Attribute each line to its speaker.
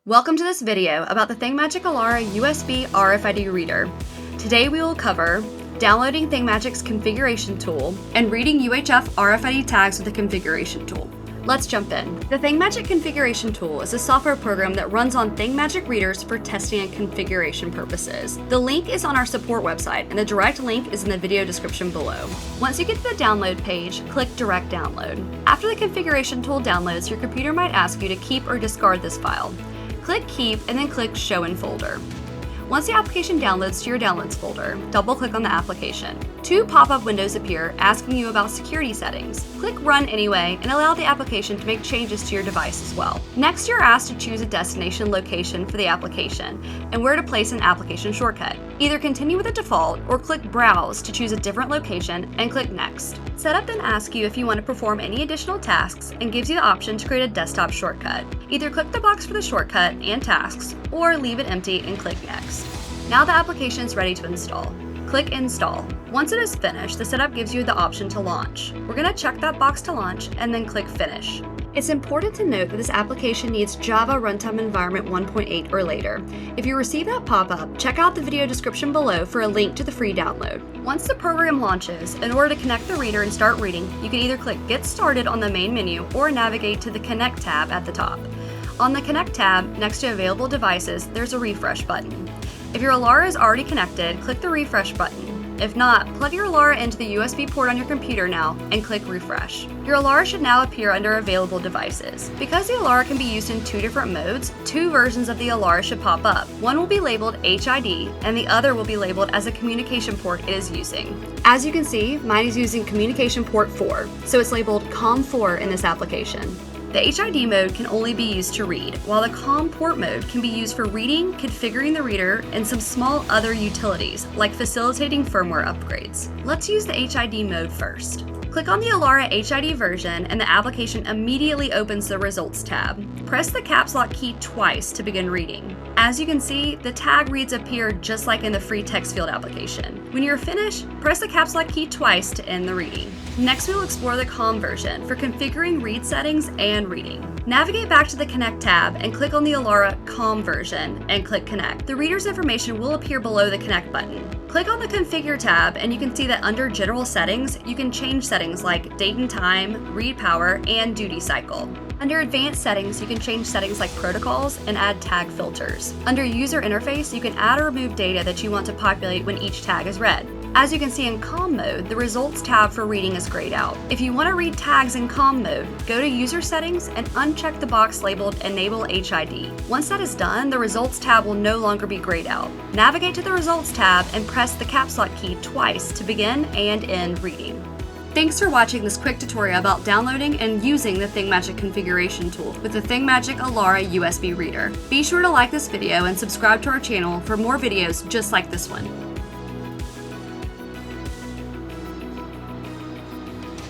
Speaker 1: Welcome to this video about the ThingMagic Alara USB RFID reader. Today we will cover downloading ThingMagic's configuration tool and reading UHF RFID tags with the configuration tool. Let's jump in. The ThingMagic configuration tool is a software program that runs on ThingMagic readers for testing and configuration purposes. The link is on our support website and the direct link is in the video description below. Once you get to the download page, click Direct Download. After the configuration tool downloads, your computer might ask you to keep or discard this file. Click Keep and then click Show in Folder. Once the application downloads to your Downloads folder, double-click on the application. Two pop-up windows appear asking you about security settings. Click Run anyway and allow the application to make changes to your device as well. Next, you're asked to choose a destination location for the application and where to place an application shortcut. Either continue with the default or click Browse to choose a different location and click Next. Setup then asks you if you want to perform any additional tasks and gives you the option to create a desktop shortcut. Either click the box for the shortcut and tasks or leave it empty and click Next. Now the application is ready to install. Click Install. Once it is finished, the setup gives you the option to launch. We're going to check that box to launch and then click Finish. It's important to note that this application needs Java Runtime Environment 1.8 or later. If you receive that pop-up, check out the video description below for a link to the free download. Once the program launches, in order to connect the reader and start reading, you can either click Get Started on the main menu or navigate to the Connect tab at the top. On the Connect tab, next to Available Devices, there's a refresh button. If your Alara is already connected, click the refresh button. If not, plug your Alara into the USB port on your computer now and click refresh. Your Alara should now appear under Available Devices. Because the Alara can be used in two different modes, two versions of the Alara should pop up. One will be labeled HID and the other will be labeled as a communication port it is using. As you can see, mine is using communication port 4, so it's labeled COM4 in this application. The HID mode can only be used to read, while the COM port mode can be used for reading, configuring the reader, and some small other utilities, like facilitating firmware upgrades. Let's use the HID mode first. Click on the Alara HID version and the application immediately opens the Results tab. Press the caps lock key twice to begin reading. As you can see, the tag reads appear just like in the free text field application. When you're finished, press the caps lock key twice to end the reading. Next, we'll explore the COM version for configuring read settings and reading. Navigate back to the Connect tab and click on the Alara COM version and click Connect. The reader's information will appear below the Connect button. Click on the Configure tab and you can see that under General Settings, you can change settings like date and time, read power, and duty cycle. Under Advanced Settings, you can change settings like protocols and add tag filters. Under User Interface, you can add or remove data that you want to populate when each tag is read. As you can see in COM mode, the Results tab for reading is grayed out. If you want to read tags in COM mode, go to User Settings and uncheck the box labeled Enable HID. Once that is done, the Results tab will no longer be grayed out. Navigate to the Results tab and press the caps lock key twice to begin and end reading. Thanks for watching this quick tutorial about downloading and using the ThingMagic configuration tool with the ThingMagic Alara USB reader. Be sure to like this video and subscribe to our channel for more videos just like this one.